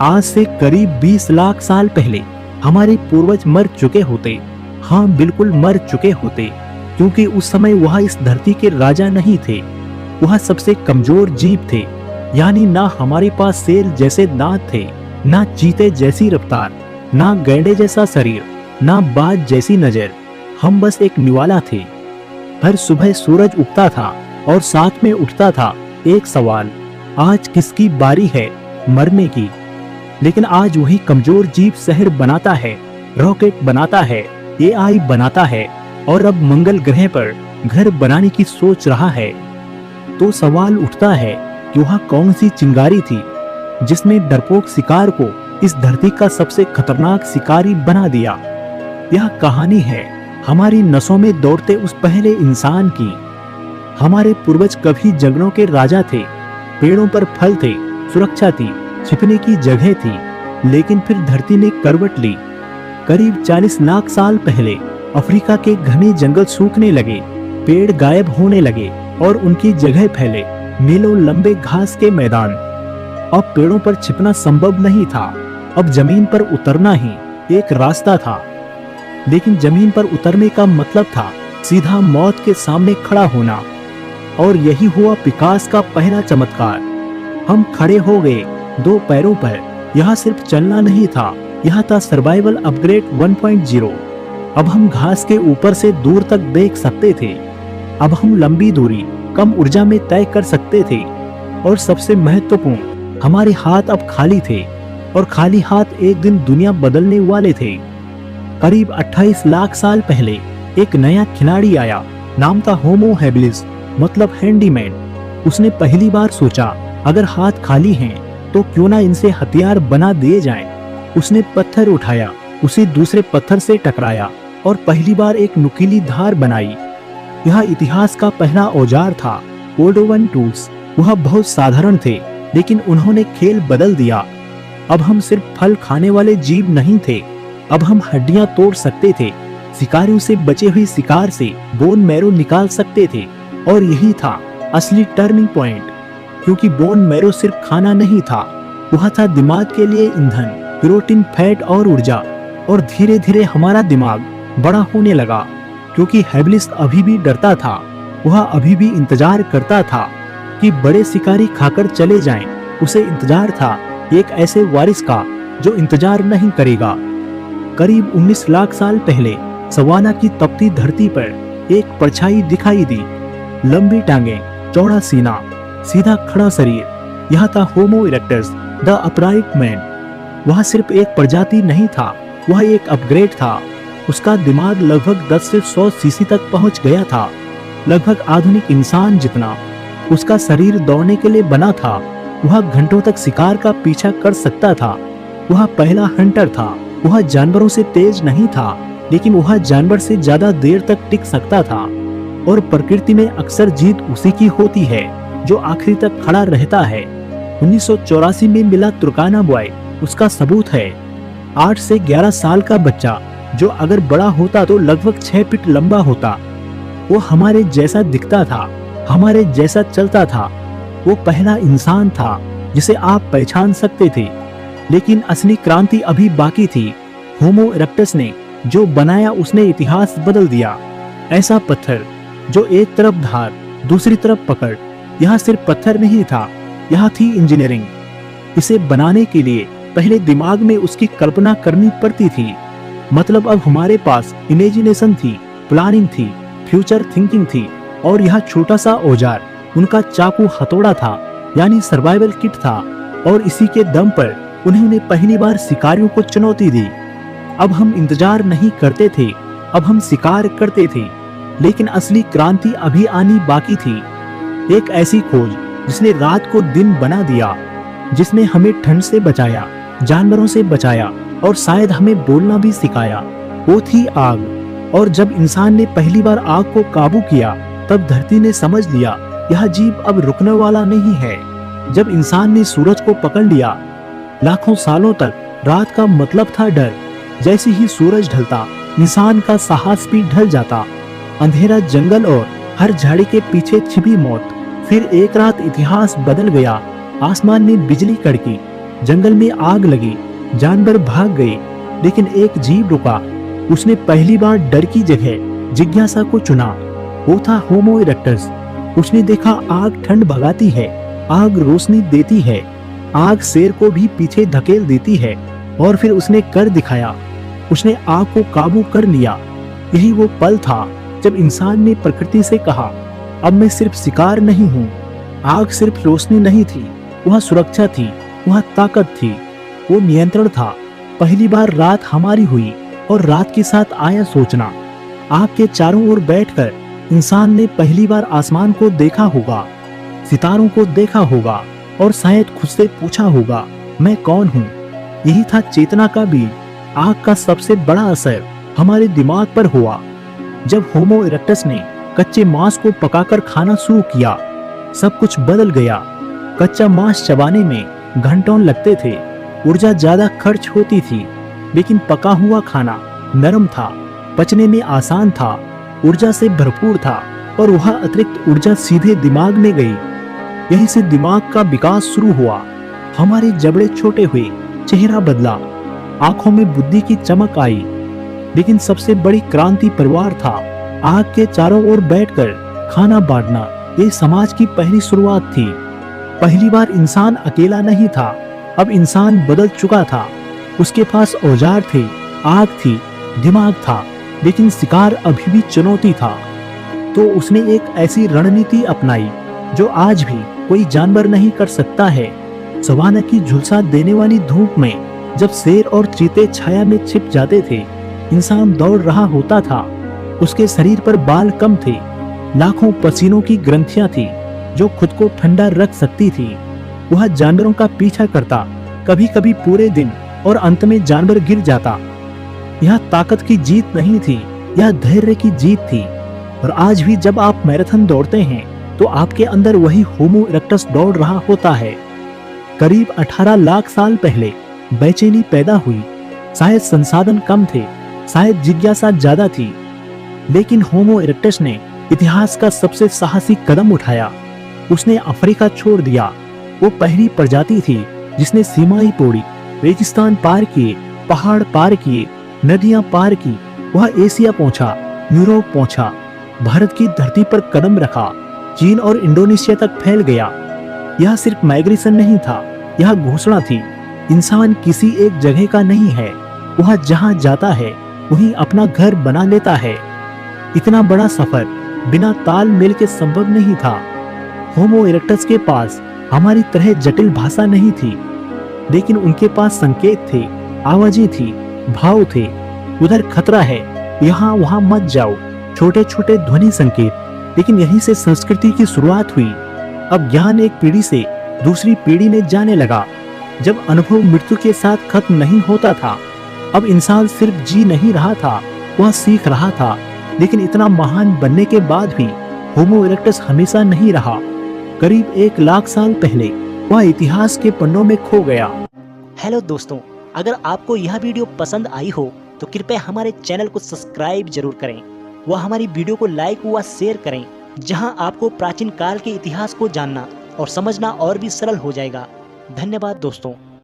आज से करीब 20 लाख साल पहले हमारे पूर्वज मर चुके होते। हाँ, बिल्कुल मर चुके होते, क्योंकि उस समय वह इस धरती के राजा नहीं थे। वह सबसे कमजोर जीव थे, यानी ना हमारे पास शेर जैसे दांत थे, ना चीते जैसी रफ्तार, ना गैंडे जैसा शरीर, ना बाज जैसी नजर। हम बस एक निवाला थे। हर सुबह सूरज उगता था और साथ में उठता था एक सवाल, आज किसकी बारी है मरने की। लेकिन आज वही कमजोर जीव शहर बनाता है, रॉकेट बनाता है, एआई बनाता है और अब मंगल ग्रह पर घर बनाने की सोच रहा है। तो सवाल उठता है कि वह कौन सी चिंगारी थी जिसने डरपोक शिकार को इस धरती का सबसे खतरनाक शिकारी बना दिया। यह कहानी है हमारी नसों में दौड़ते उस पहले इंसान की। हमारे पूर्वज कभी जंगलों के राजा थे, पेड़ों पर फल थे, सुरक्षा थी, छिपने की जगह थी। लेकिन फिर धरती ने करवट ली। करीब 40 लाख साल पहले अफ्रीका के घने जंगल सूखने लगे, पेड़ गायब होने लगे और उनकी जगह फैले मीलों लंबे घास के मैदान। अब पेड़ों पर छिपना संभव नहीं था, अब जमीन पर उतरना ही एक रास्ता था। लेकिन जमीन पर उतरने का मतलब था सीधा मौत के सामने खड़ा होना। और यही हुआ विकास का पहला चमत्कार। हम खड़े हो गए 2 पैरों पर। यह सिर्फ चलना नहीं था, यह था सर्वाइवल अपग्रेड 1.0। अब हम घास के ऊपर से दूर तक देख सकते थे। अब हम लंबी दूरी कम ऊर्जा में तय कर सकते थे। और सबसे महत्वपूर्ण, हमारे हाथ अब खाली थे, और खाली हाथ एक दिन दुनिया बदलने वाले थे। करीब 28 लाख साल पहले एक नया खिलाड़ी आया, नाम था होमो हैबिलिस, मतलब हैंडीमैन। उसने पहली बार सोचा, अगर हाथ खाली हैं तो क्यों ना इनसे हथियार बना दिए जाएं। उसने पत्थर उठाया, उसे दूसरे पत्थर से टकराया और पहली बार एक नुकीली धार बनाई। यह इतिहास का पहला औजार था, वुडवन टूल्स। वह बहुत साधारण थे, लेकिन उन्होंने खेल बदल दिया। अब हम सिर्फ फल खाने वाले जीव नहीं थे, अब हम हड्डियां तोड़ सकते थे, शिकारियों से बचे हुए शिकार से बोन मैरो निकाल सकते थे। और यही था असली टर्निंग पॉइंट, क्योंकि बोन मैरो सिर्फ खाना नहीं था, वह था दिमाग के लिए ईंधन, प्रोटीन, फैट और ऊर्जा। और धीरे धीरे हमारा दिमाग बड़ा होने लगा, क्योंकि हैबिलिस अभी भी डरता था। वह अभी भी इंतजार करता था कि बड़े शिकारी खाकर चले जाएं। उसे इंतजार था एक ऐसे वारिस का जो इंतजार नहीं करेगा। करीब 19 लाख साल पहले सवाना की तपती धरती पर एक परछाई दिखाई दी। लंबी टांगें, चौड़ा सीना, सीधा खड़ा शरीर। यह था होमो इरेक्टस, द अपराइट मैन। वह सिर्फ एक प्रजाति नहीं था, वह एक अपग्रेड था। उसका दिमाग लगभग 10 से 100 सीसी तक पहुंच गया था, लगभग आधुनिक इंसान जितना। उसका शरीर दौड़ने के लिए बना था। वह घंटों तक शिकार का पीछा कर सकता था। वह पहला हंटर था। वह जानवरों से तेज नहीं था, लेकिन वह जानवर से ज्यादा देर तक टिक सकता था। और प्रकृति में अक्सर जीत उसी की होती है जो आखिरी तक खड़ा रहता है। 1984 में मिला तुर्काना बॉय उसका सबूत है। 8 से 11 साल का बच्चा जो अगर बड़ा होता तो लगभग 6 फीट लंबा होता। वो हमारे जैसा दिखता था, हमारे जैसा चलता था। वो पहला इंसान था जिसे आप पहचान सकते थे। लेकिन असली क्रांति अभी बाकी थी। होमो इरेक्टस ने जो बनाया उसने इतिहास बदल दिया। ऐसा पत्थर जो एक तरफ धार, दूसरी तरफ पकड़। यह सिर्फ पत्थर नहीं था, यह थी इंजीनियरिंग। इसे बनाने के लिए पहले दिमाग में उसकी कल्पना करनी पड़ती थी। मतलब अब हमारे पास इमेजिनेशन थी, प्लानिंग थी, फ्यूचर थिंकिंग थी। और यह छोटा सा औजार उनका चाकू हथौड़ा था, यानी सर्वाइवल किट था। और इसी के दम पर उन्होंने पहली बार शिकारियों को चुनौती दी। अब हम इंतजार नहीं करते थे, अब हम शिकार करते थे। लेकिन असली क्रांति अभी आनी बाकी थी। एक ऐसी खोज जिसने रात को दिन बना दिया, जिसने हमें ठंड से बचाया, जानवरों से बचाया और शायद हमें बोलना भी सिखाया। वो थी आग। और जब इंसान ने पहली बार आग को काबू किया, तब धरती ने समझ लिया यह जीव अब रुकने वाला नहीं है। जब इंसान ने सूरज को पकड़ लिया, लाखों सालों तक रात का मतलब था डर। जैसे ही सूरज ढलता, इंसान का साहस भी ढल जाता। अंधेरा जंगल और हर झाड़ी के पीछे छिपी मौत। फिर एक रात इतिहास बदल गया। आसमान में बिजली कड़की, जंगल में आग लगी, जानवर भाग गए, लेकिन एक जीव रुका। उसने पहली बार डर की जगह जिज्ञासा को चुना। वो था होमो इरेक्टस। उसने देखा आग ठंड भगाती है, आग रोशनी देती है, आग शेर को भी पीछे धकेल देती है। और फिर उसने कर दिखाया, उसने आग को काबू कर लिया। यही वो पल था जब इंसान ने प्रकृति से कहा, अब मैं सिर्फ शिकार नहीं हूँ। आग सिर्फ रोशनी नहीं थी, वह सुरक्षा थी, वह ताकत थी, वो नियंत्रण था। पहली बार रात हमारी हुई और रात के साथ आया सोचना। आग के चारों ओर बैठकर इंसान ने पहली बार आसमान को देखा होगा, सितारों को देखा होगा और शायद खुद से पूछा होगा, मैं कौन हूँ। यही था चेतना का बीज। आग का सबसे बड़ा असर हमारे दिमाग पर हुआ। जब होमो इरेक्टस ने कच्चे मांस को पकाकर खाना शुरू किया, सब कुछ बदल गया। कच्चा मांस चबाने में घंटों लगते थे, ऊर्जा ज्यादा खर्च होती थी, लेकिन पका हुआ खाना नरम था, पचने में आसान था, ऊर्जा से भरपूर था और वह अतिरिक्त ऊर्जा सीधे दिमाग में गई। यहीं से दिमाग का विकास शुरू हुआ। हमारे जबड़े छोटे हुए, चेहरा बदला, आंखों में बुद्धि की चमक आई। लेकिन सबसे बड़ी क्रांति परिवार था। आग के चारों ओर बैठकर खाना बांटना, ये समाज की पहली शुरुआत थी। पहली बार इंसान अकेला नहीं था, अब इंसान बदल चुका था। उसके पास औजार थे, आग थी, दिमाग था, लेकिन शिकार अभी भी चुनौती था। तो उसने एक ऐसी रणनीति अपनाई जो आज भी कोई जानवर नहीं कर सकता है। सवाना की झुलसा देने वाली धूप में जब शेर और चीते छाया में छिप जाते थे, इंसान दौड़ रहा होता था। उसके शरीर पर बाल कम थे, लाखों पसीनों की ग्रंथियां थी जो खुद को ठंडा रख सकती थी। वह जानवरों का पीछा करता, कभी कभी पूरे दिन, और अंत में जानवर गिर जाता। यह ताकत की जीत नहीं थी, यह धैर्य की जीत थी। और आज भी जब आप मैराथन दौड़ते हैं तो आपके अंदर वही होमो इरेक्टस दौड़ रहा होता है। करीब 18 लाख साल पहले बेचैनी पैदा हुई। शायद संसाधन कम थे, शायद जिज्ञासा ज्यादा थी, लेकिन होमो इरेक्टस ने इतिहास का सबसे साहसी कदम उठाया। उसने अफ्रीका छोड़ दिया। वो पहली प्रजाति थी जिसने सीमाएं तोड़ी, रेगिस्तान पार किए, पहाड़ पार किए, नदियां पार की। वह एशिया पहुंचा, यूरोप पहुंचा, भारत की धरती पर कदम रखा, चीन और इंडोनेशिया तक फैल गया। यह सिर्फ माइग्रेशन नहीं था, यह घोषणा थी, इंसान किसी एक जगह का नहीं है, वह जहां जाता है वहीं अपना घर बना लेता है। इतना बड़ा सफर बिना तालमेल के संभव नहीं था। होमो इरेक्टस के पास हमारी तरह जटिल भाषा नहीं थी, लेकिन उनके पास संकेत थे, आवाजें थी, भाव थे। उधर खतरा है, यहाँ वहां मत जाओ, छोटे छोटे ध्वनि संकेत। लेकिन यहीं से संस्कृति की शुरुआत हुई। अब ज्ञान एक पीढ़ी से दूसरी पीढ़ी में जाने लगा। जब अनुभव मृत्यु के साथ खत्म नहीं होता था, अब इंसान सिर्फ जी नहीं रहा था, वह सीख रहा था। लेकिन इतना महान बनने के बाद भी होमो इरेक्टस हमेशा नहीं रहा। करीब 1 लाख साल पहले वह इतिहास के पन्नों में खो गया। हेलो दोस्तों, अगर आपको यह वीडियो पसंद आई हो तो कृपया हमारे चैनल को सब्सक्राइब जरूर करें। वह हमारी वीडियो को लाइक व शेयर करें, जहां आपको प्राचीन काल के इतिहास को जानना और समझना और भी सरल हो जाएगा। धन्यवाद दोस्तों।